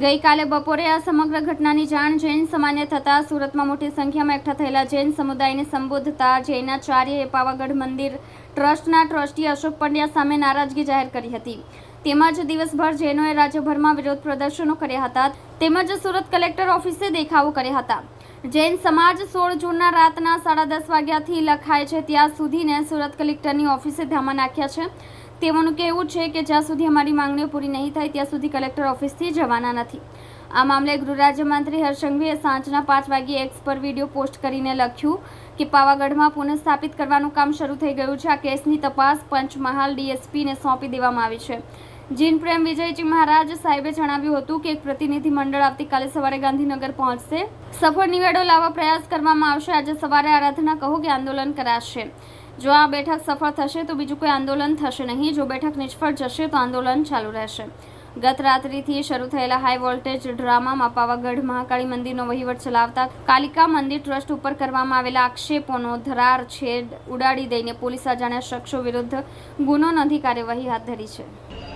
ગઈકાલે બપોરે આ સમગ્ર ઘટનાની જાણ જૈન સમાજને થતાં સુરતમાં મોટી સંખ્યામાં એકઠા થયેલા જૈન સમુદાયને સંબોધતા જૈનાચાર્યએ પાવાગઢ મંદિર ટ્રસ્ટના ટ્રસ્ટી અશોક પંડ્યા સામે નારાજગી જાહેર કરી હતી. તેમજ દિવસભર જૈનોએ રાજ્યભરમાં વિરોધ પ્રદર્શનો કર્યા હતા તેમજ સુરત કલેક્ટર ઓફિસે દેખાવો કર્યા હતા. જૈન સમાજ 16 જૂનના રાતના 10:30 વાગ્યાથી લખાય છે ત્યાં સુધીને સુરત કલેક્ટરની ઓફિસે ધામા નાખ્યા છે. તેઓનું કહેવું છે કે જ્યાં સુધી અમારી માંગણીઓ પૂરી નહીં થાય ત્યાં સુધી કલેક્ટર ઓફિસથી જવાના નથી. આ મામલે ગૃહ રાજ્યમંત્રી હર્ષ સંઘવીએ સાંજના 5 વાગ્યે એક્સ પર વિડીયો પોસ્ટ કરીને લખ્યું કે પાવાગઢમાં પુનઃસ્થાપિત કરવાનું કામ શરૂ થઈ ગયું છે. આ કેસની તપાસ પંચમહાલ ડીએસપીને સોંપી દેવામાં આવી છે. જીન પ્રેમ વિજયજી મહારાજ સાહેબે જણાવ્યું હતું કે એક પ્રતિનિધિ મંડળ આવતીકાલે સવારે ગાંધીનગર પહોંચશે. સફળ નિવેડો લાવવા પ્રયાસ કરવામાં આવશે. આજે સવારે આરાધના કહો કે આંદોલન કરાશે. જો આ બેઠક સફળ થશે તો બીજું કોઈ આંદોલન થશે નહીં. જો બેઠક નિષ્ફળ જશે તો આંદોલન ચાલુ રહેશે. ગત રાત્રિથી શરૂ થયેલા હાઈ વોલ્ટેજ ડ્રામામાં પાવાગઢ મહાકાળી મંદિરનો વહીવટ ચલાવતા કાલિકા મંદિર ટ્રસ્ટ ઉપર કરવામાં આવેલા આક્ષેપોનો ધરાર છેદ ઉડાડી દઈને પોલીસ અજાણ્યા શખ્સો વિરુદ્ધ ગુનો નોંધી કાર્યવાહી હાથ ધરી છે.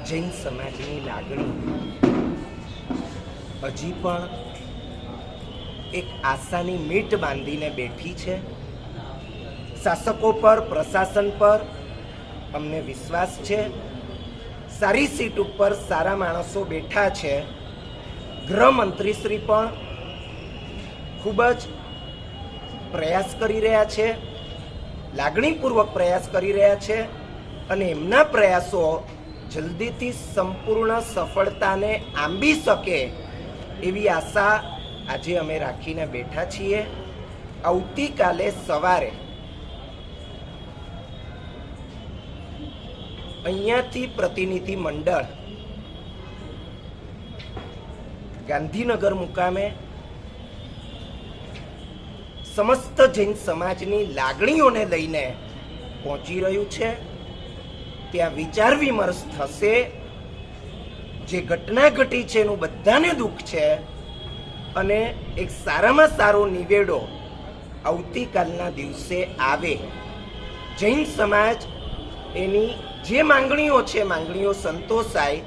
જૈન સમાજની લાગણી હજી પણ એક આશાની મીટ બાંધીને બેઠી છે. શાસકો પર, પ્રશાસન પર અમને વિશ્વાસ છે. સારી સીટ ઉપર સારા માણસો બેઠા છે. ગૃહમંત્રીશ્રી પણ ખૂબ જ પ્રયાસ કરી રહ્યા છે, લાગણીપૂર્વક પ્રયાસ કરી રહ્યા છે અને એમના પ્રયાસો જલ્દીથી સંપૂર્ણ સફળતાને આંબી શકે એવી આશા આજે અમે રાખીને બેઠા છીએ. આવતીકાલે સવારે અહીંયાથી પ્રતિનિધિ મંડળ ગાંધીનગર મુકામે સમસ્ત જૈન સમાજની લાગણીઓને લઈને પહોંચી રહ્યું છે. ત્યાં વિચાર વિમર્શ થશે. જે ઘટના ઘટી છે એનું બધાને દુઃખ છે અને એક સારામાં સારો નિવેડો આવતીકાલના દિવસે આવે. જૈન સમાજ એની જે માંગણીઓ છે માંગણીઓ સંતોષાય,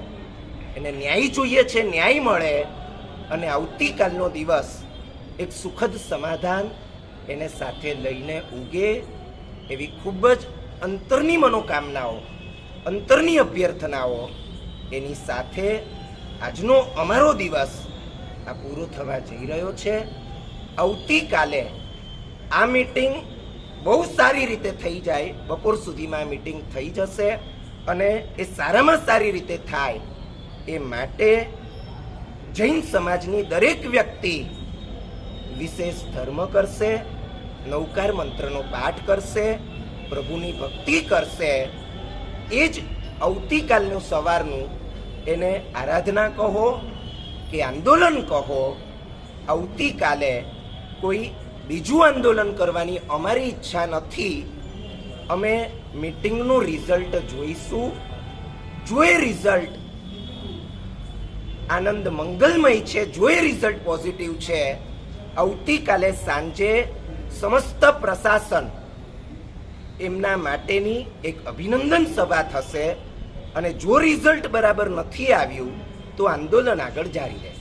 એને ન્યાય જોઈએ છે, ન્યાય મળે અને આવતીકાલનો દિવસ એક સુખદ સમાધાન એને સાથે લઈને ઉગે એવી ખૂબ જ અંતરની મનોકામનાઓ, અંતરની અભ્યર્થનાઓ એની સાથે આજનો અમારો દિવસ આ પૂરો થવા જઈ રહ્યો છે. આવતીકાલે આ મીટિંગ બહુ સારી રીતે થઈ જાય. બપોર સુધીમાં આ મીટિંગ થઈ જશે અને એ સારામાં સારી રીતે થાય એ માટે જૈન સમાજની દરેક વ્યક્તિ વિશેષ ધર્મ કરશે, નવકાર મંત્રનો પાઠ કરશે, પ્રભુની ભક્તિ કરશે. એ જ આવતીકાલનું સવારનું એને આરાધના કહો કે આંદોલન કહો. આવતીકાલે કોઈ બીજું આંદોલન કરવાની અમારી ઈચ્છા નથી. અમે મીટિંગનું રિઝલ્ટ જોઈશું. જો એ રિઝલ્ટ આનંદ મંગલમય છે, જો એ રિઝલ્ટ પોઝિટિવ છે, આવતીકાલે સાંજે સમસ્ત પ્રશાસન એમના માટેની એક અભિનંદન સભા થશે અને જો રિઝલ્ટ બરાબર નથી આવ્યું તો આંદોલન આગળ જારી રહેશે.